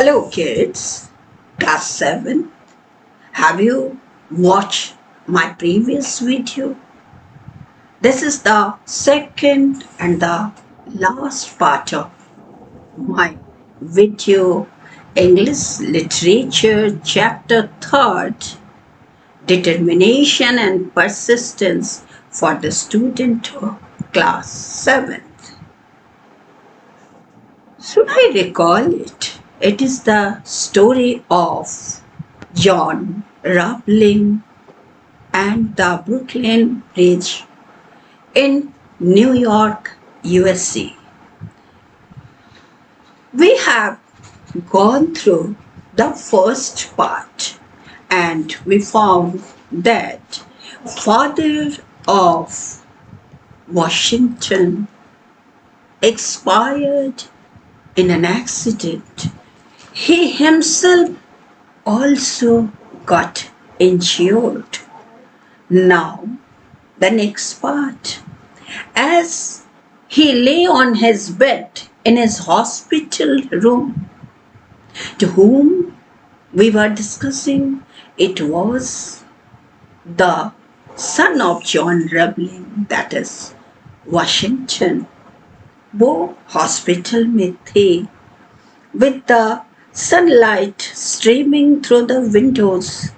Hello, kids. Class 7. Have you watched my previous video? This is the second and the last part of my video, English Literature, Chapter 3rd, Determination and Persistence for the Student of Class 7th. Should I recall it? It is the story of John Roebling and the Brooklyn Bridge in New York, USA. We have gone through the first part and we found that father of Washington expired in an accident. He himself also got injured. Now, the next part. As he lay on his bed in his hospital room, to whom we were discussing, it was the son of John Roebling, that is Washington. वो hospital में थे with the sunlight streaming through the windows.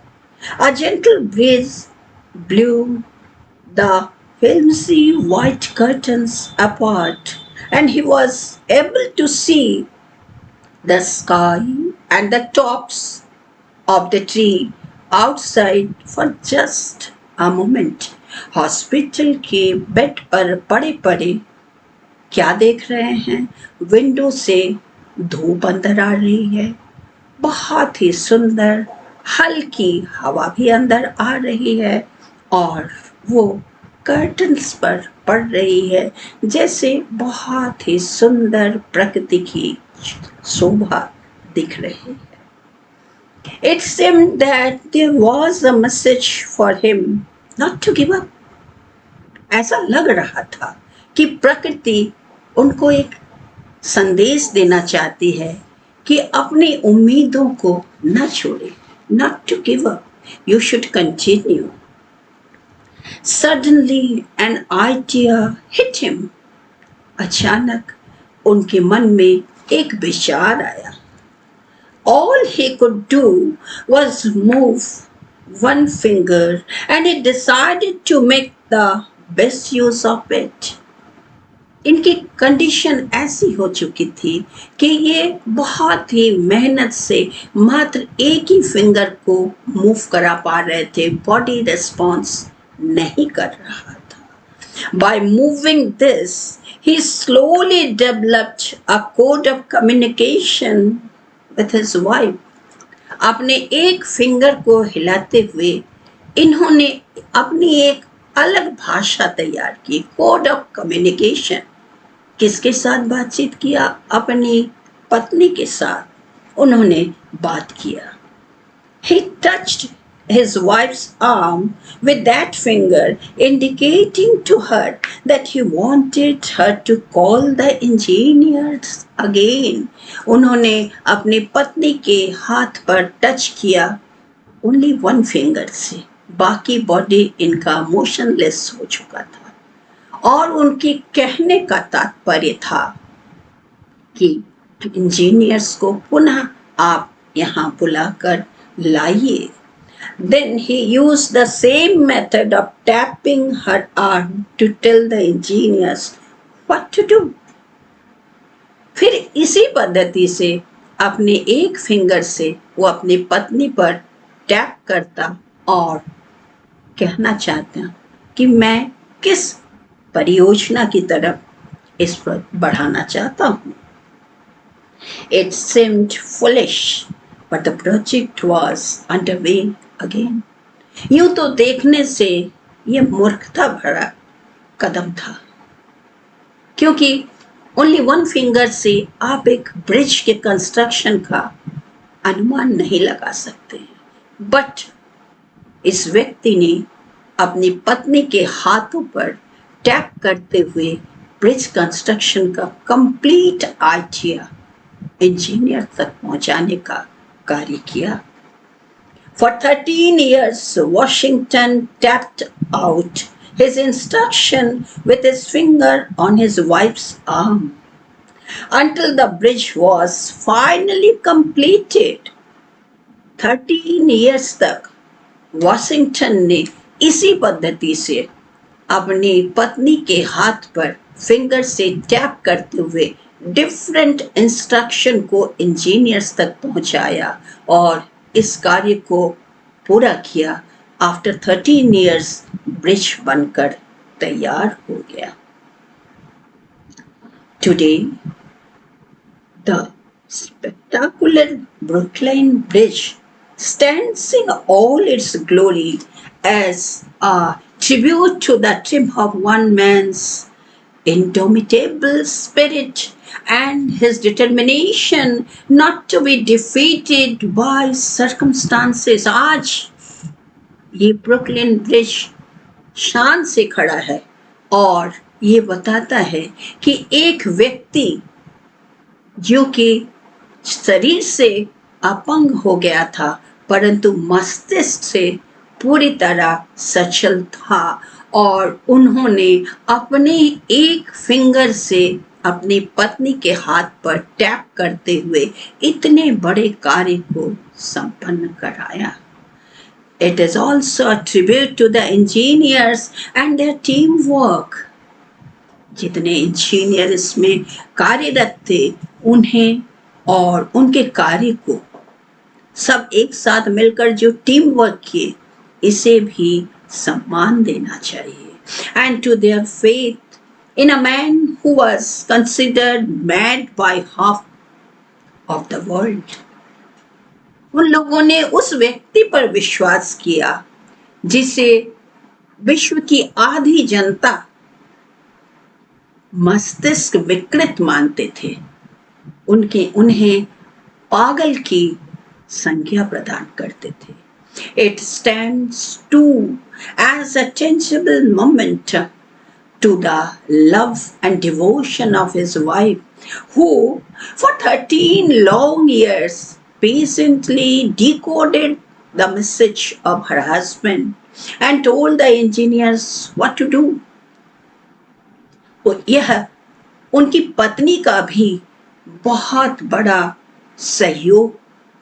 A gentle breeze blew the filmy white curtains apart, and he was able to see the sky and the tops of the tree outside for just a moment. Hospital के bed पर पड़े पड़े क्या देख रहे हैं? Window से धूप अंदर आ रही है, बहुत ही सुंदर हल्की हवा भी अंदर आ रही है और वो कर्टन्स पर पड़ रही है, जैसे बहुत ही सुंदर प्रकृति की शोभा दिख रही है. It seemed that there was a message for him not to give up. ऐसा लग रहा था कि प्रकृति उनको एक संदेश देना चाहती है कि अपनी उम्मीदों को न छोड़े. Not to give up. You should continue. Suddenly an idea hit him. अचानक उनके मन में एक विचार आया. All he could do was move one finger and he decided to make the best use of it. इनकी कंडीशन ऐसी हो चुकी थी कि ये बहुत ही मेहनत से मात्र एक ही फिंगर को मूव करा पा रहे थे, बॉडी रिस्पॉन्स नहीं कर रहा था. By moving this, he slowly developed a code of communication with his wife. अपने एक फिंगर को हिलाते हुए इन्होंने अपनी एक अलग भाषा तैयार की, कोड ऑफ कम्युनिकेशन. किसके साथ बातचीत किया? अपनी पत्नी के साथ उन्होंने बात किया. He touched his wife's arm with that finger, indicating to her that he wanted her to call the engineers again. उन्होंने अपनी पत्नी के हाथ पर टच किया only one finger से. बाकी बॉडी इनका मोशनलेस हो चुका था और उनके कहने का तात्पर्य था कि इंजीनियर्स को पुनः आप यहाँ बुलाकर लाइए. Then he used the same method of tapping her arm to tell the engineers what to do. फिर इसी पद्धति से अपने एक फिंगर से वो अपनी पत्नी पर टैप करता और कहना चाहता कि मैं किस परियोजना की तरफ इस पर बढ़ाना चाहता हूँ. It seemed foolish, but the project was underway again. यूं तो देखने से ये मूर्खता भरा कदम था, क्योंकि ओनली वन फिंगर से आप एक ब्रिज के कंस्ट्रक्शन का अनुमान नहीं लगा सकते. बट इस व्यक्ति ने अपनी पत्नी के हाथों पर टैप करते हुए ब्रिज कंस्ट्रक्शन का कंप्लीट आइडिया इंजीनियर तक पहुंचाने का कार्य किया। For 13 years, Washington tapped out his instruction with his finger on his wife's arm until the bridge was finally completed. 13 years तक वॉशिंगटन ने इसी पद्धति से अपनी पत्नी के हाथ पर फिंगर से टैप करते हुए डिफरेंट इंस्ट्रक्शन को इंजीनियर्स तक पहुंचाया और इस कार्य को पूरा किया। आफ्टर 13 years ब्रिज बनकर तैयार हो गया। Today the spectacular Brooklyn Bridge stands in all its glory as a tribute to the trim of one man's indomitable spirit and his determination not to be defeated by circumstances. आज ये Brooklyn bridge शान से खड़ा है और ये बताता है कि एक व्यक्ति जो कि शरीर से अपंग हो गया था परंतु मस्तिष्क से पूरी तरह सचल था और उन्होंने अपने एक फिंगर से अपनी पत्नी के हाथ पर टैप करते हुए इतने बड़े कार्य को संपन्न कराया। It is also a tribute to the engineers and their teamwork. जितने इंजीनियर इसमें कार्यरत थे उन्हें और उनके कार्य को सब एक साथ मिलकर जो टीम वर्क किए इसे भी सम्मान देना चाहिए। And to their faith in a man who was considered mad by half of the world. उन लोगों ने उस व्यक्ति पर विश्वास किया जिसे विश्व की आधी जनता मस्तिष्क विकृत मानते थे। उन्हें पागल की संज्ञा प्रदान करते थे। It stands too as a tangible moment to the love and devotion of his wife, who for 13 long years patiently decoded the message of her husband and told the engineers what to do. तो यह उनकी पत्नी का भी बहुत बड़ा सहयोग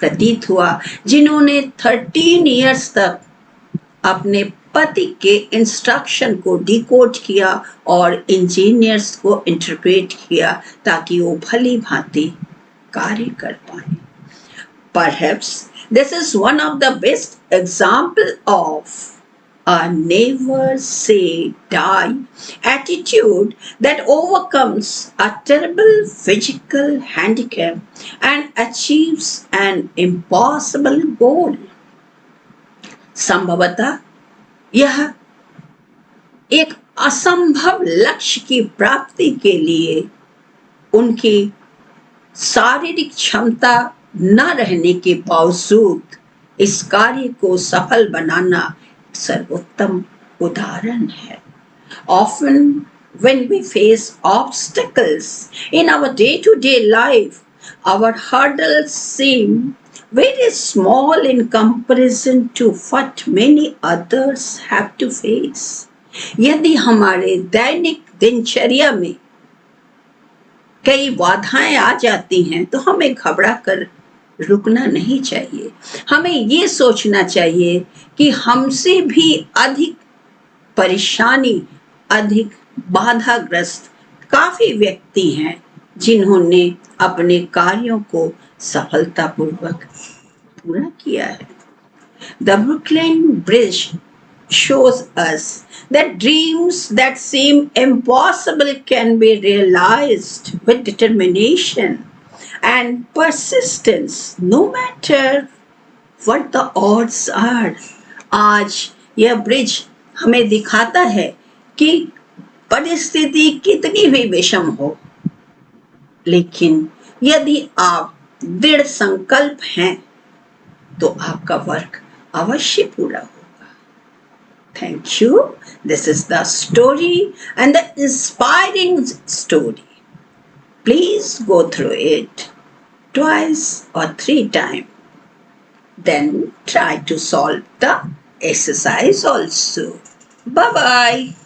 प्रतीत हुआ जिन्होंने 13 years तक अपने पति के इंस्ट्रक्शन को डिकोड किया और इंजीनियर्स को इंटरप्रेट किया ताकि वो भली भांति कार्य कर पाए। Perhaps this is one of the best example of a never say die attitude that overcomes a terrible physical handicap and achieves an impossible goal. संभवतः यह एक असंभव लक्ष्य की प्राप्ति के लिए उनकी शारीरिक क्षमता न रहने के बावजूद इस कार्य को सफल बनाना सर्वोत्तम उदाहरण है। Often when we face obstacles in our day-to-day life, our hurdles seem very small in comparison to what many others have to face. यदि हमारे दैनिक दिनचर्या में कई बाधाएं आ जाती हैं तो हमें घबरा कर रुकना नहीं चाहिए। हमें ये सोचना चाहिए कि हमसे भी अधिक परेशानी, अधिक बाधाग्रस्त काफी व्यक्ति हैं जिन्होंने अपने कार्यों को सफलतापूर्वक पूरा किया है। The Brooklyn Bridge shows us that dreams that seem impossible can be realized with determination and persistence, no matter what the odds are. आज यह ब्रिज हमें दिखाता है कि परिस्थिति कितनी भी विषम हो, लेकिन यदि आप दृढ़ संकल्प हैं तो आपका वर्क अवश्य पूरा होगा। Thank you. This is the story and the inspiring story. Please go through it. twice or three times. Then try to solve the exercise also. Bye bye.